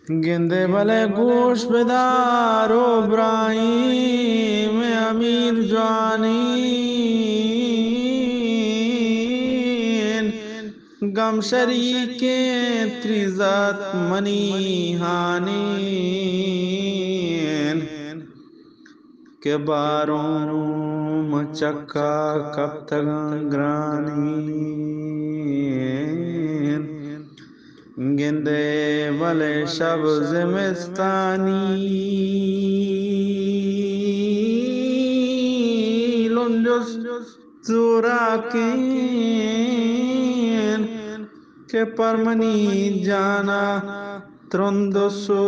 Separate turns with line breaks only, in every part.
गेंदे भले गोश बेदारो ब्राहीम अमीर जवानीन गम शरीके त्रिजत मनी हानीन के बारों मचक्का कब तक ग्रानीन गेंदे भले शब ज़िमिस्तानी लुंजुस ज़ुराकीन के परमनी जाना त्रुंदसो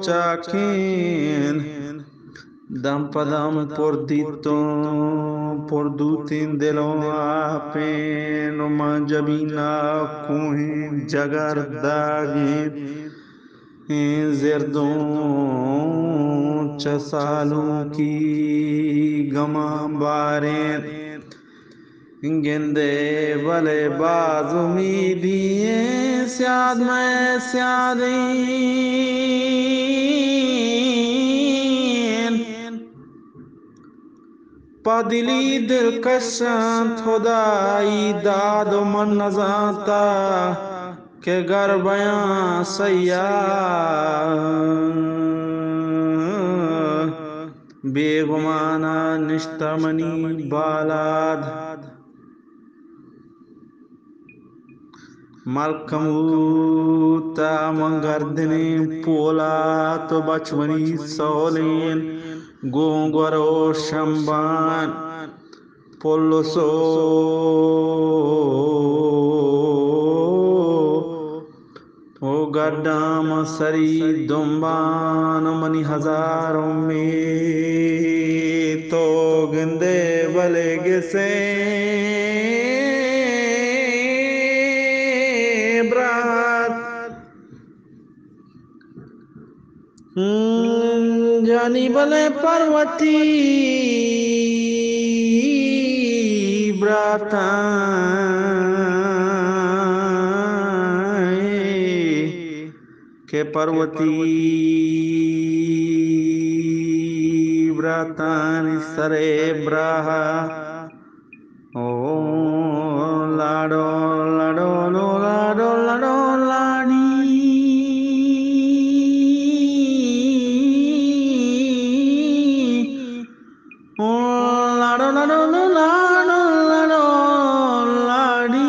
चाकीन दम पदम por dutin दिलों आपे नुमा जबीना कुहें जगर दागे ज़िरदों चसालों की गमा बारें गेंदे भले बाज उम्मीदिए स्याद में स्यादीन पदिली दिलकशां खुदाई दाद मन नजाता के घर बयां सयाह बेगुमाना निश्तमनी बालाद मलकमूता मंगर्दने पोला तो बचवनी सोलेन गोंगरो शंबान पोलोसो ओ गड्डाम सरी दुम्बान मनी हजारों में तो गिंदे भले गिसे जानी भले पर्वती ब्राता के पर्वती ब्रातान सरे ब्राहा ओ लाडो लाडो लो लाडो लाडो लाडी लाडो लाडो लाडो लाडो लाडी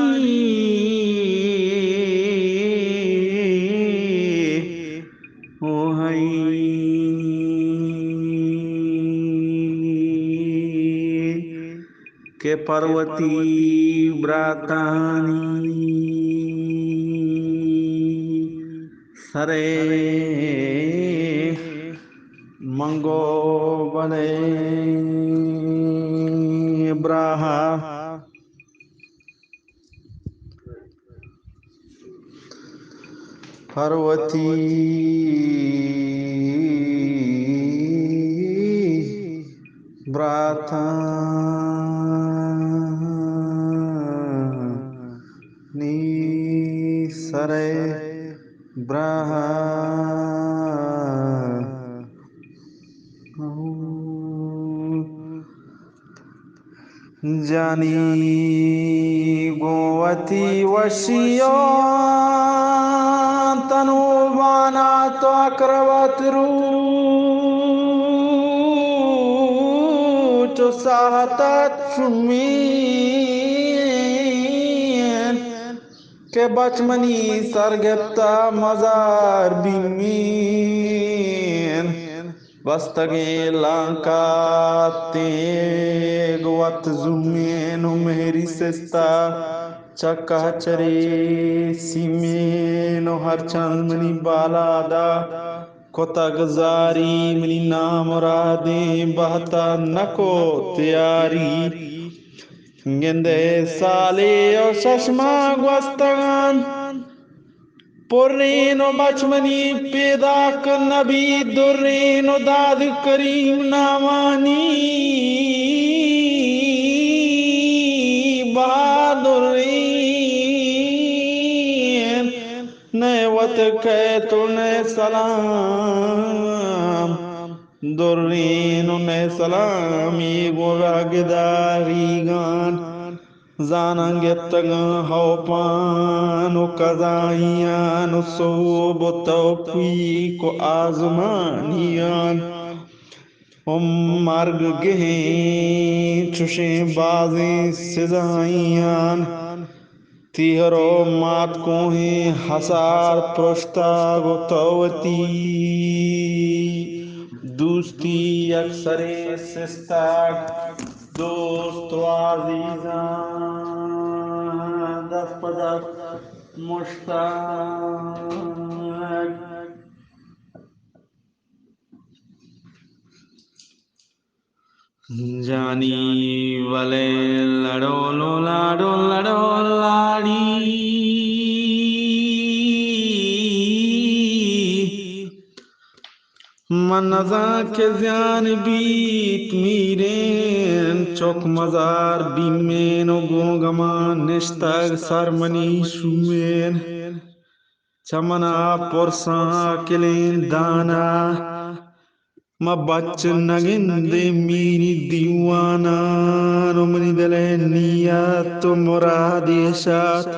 ओ हई के पर्वती ब्रातानी सरे मंगो बने ब्राहा पर्वती ब्रातानी सरे ब्राहा जानी गोवती वशियो तनुबाना तो अक्रवत रूच साहतात शुमीन के बचमनी सरगप्ता मजार बिमीन बस्तगे लांका तेगवत जुमेनो मेहरी सेस्ता चक्का चरे सीमेनो हर चंद मनी बालादा कोता गजारी मनी नाम रादे बहता नको त्यारी गेंदे साले और चश्मा ग्वस्तगान पुर्रेनो बचमनी पैदा कर नबी दुर्रेनो दाद करीम नामानी बहादुरीन नए वत कह तो ने सलाम दुर्रीन ने सलामी गोरागदारी गान जानंगे तग हौपान कजाइयान सोब तौफी को आजमानियान हम मार्ग गहे चुशे बाजी सिजाइयान तिहरो मात को ही हसार प्रस्ताव तवती दोस्ती अक्सरे सिस्ताक दोस्त आजीजान दफदफ मुश्ताक जानी वाले लड़ो लो लाडो लड़ो लाड़ी मनजा के जान बीत मीरेन चौक मजार बीमेन गोगमा निश्तग सरमनी शुमेन चमना पुरसा किलेन दाना म बच्च नगिंदे मीनी दीवाना नुमनी दले नियत मुरादेशात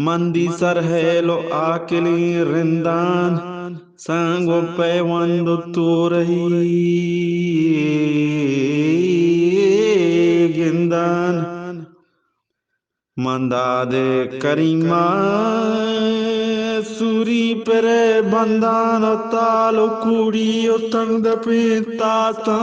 मंदी सर है लो आकिली रिंदान संगो पैवंद तोरही गिंदान मंदादे करीमा सूरी परे बंदान तालो कुड़ी तंग दपे ताता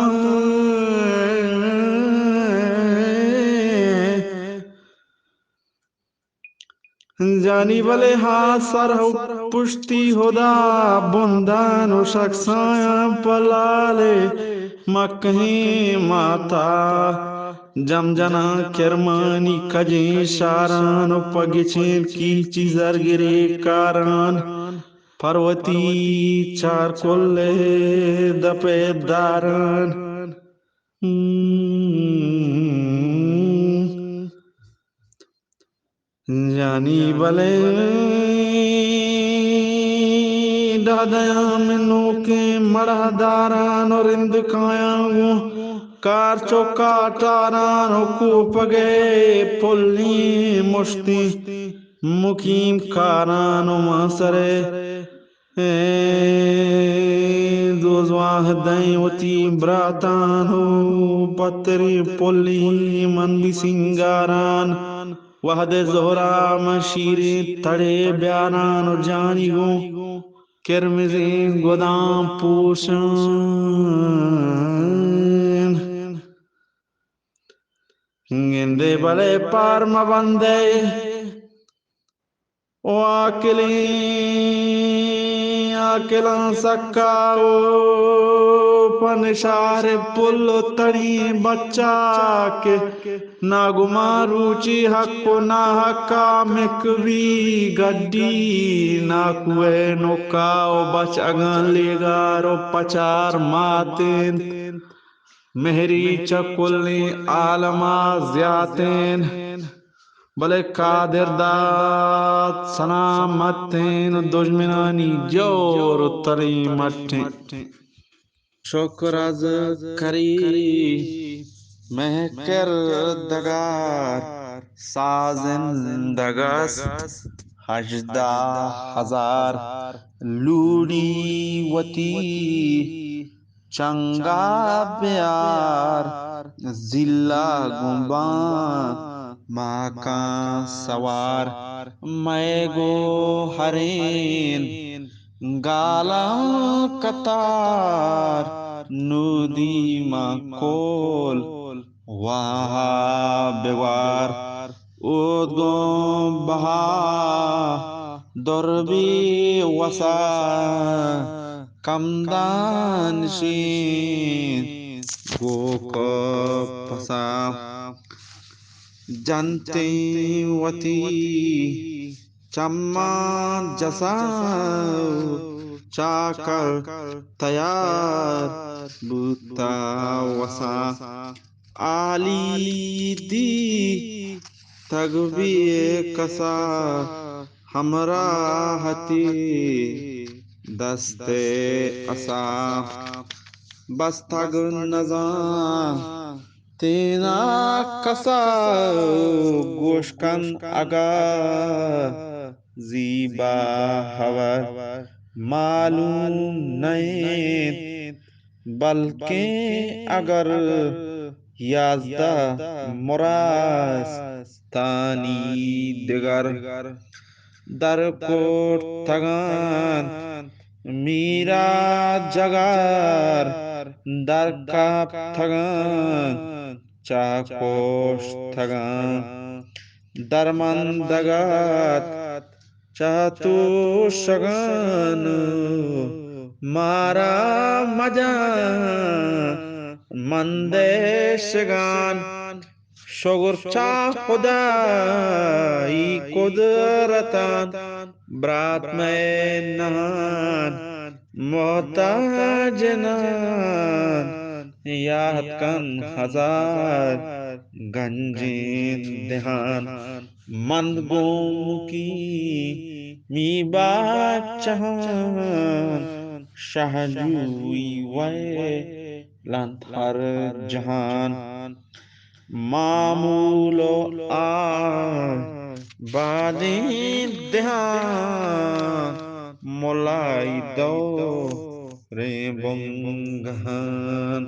जानी वाले हाथ सर हो पुष्टि होदा बुंदान शख्साया पलाले मकहे माता जमजना किरमानी कजे शारान पगिछेन की चीजर गिरे कारान पर्वती चार कोल्ले दपे दारान जानी बले दादया मिनो के मड़ा दारान और इंद काया कार चौका टारान को पगे पुल्ली मुश्ती मुकीम कारान मासरे दोजवाह दैवती ब्रातान हो पतरी पुल्ली मंदी सिंगारान वहदे जोहरा मशीरे तड़े ब्यानान जानी गो किरमिज़े गोदाम पूशन गिंदे बले पार मबंदे ओ आकिला सक्काओ पनशार पुल्लो तड़ी बच्चा के नागुमा रुचि हक्को ना हक्का मिकवी गड्डी ना कुए नोकाओ बच अगन लेगारो पचार मातेन मेहरी चकुल्नी आलमा ज्यातेन भले कादिर दात सलामतेन दुश्मनानी जोर तरी मट्टे शुक्र करी महकर दगार साजिंदगस हजदा हजार लूड़ी वती चंगा प्यार जिला गुंबा माका सवार मैं गो हरेन गाला कतार नूदी माकोल वहा बेवार उदगो बहा दरबी वसा कमदान शीन गो पसा जनते वती चम्मा जसा चाकर तैयार बूता वसा आली दी तगबी कसा हमरा हती दस्ते असा बस्तग नजा तेना कसा गोशकन अगा जीबा हवर मालूम नहीं बल्कि अगर याजदा मुरास तानी दिगर दर कोट तगान मीरा जगार दर काप थगान चाकोश थगान दरमंदगात चातु शगान मारा मजा मंदेशगान शगुरचा खुदाई कुदरतान ब्रात में नहान मोहताजनान याद कन हजार गंजीन दहान मंद गोम की मी बाचहान शाहजूई वै लंत हर जहान मामूलो आ बादी दहान मोलाई दो रे बुंगहान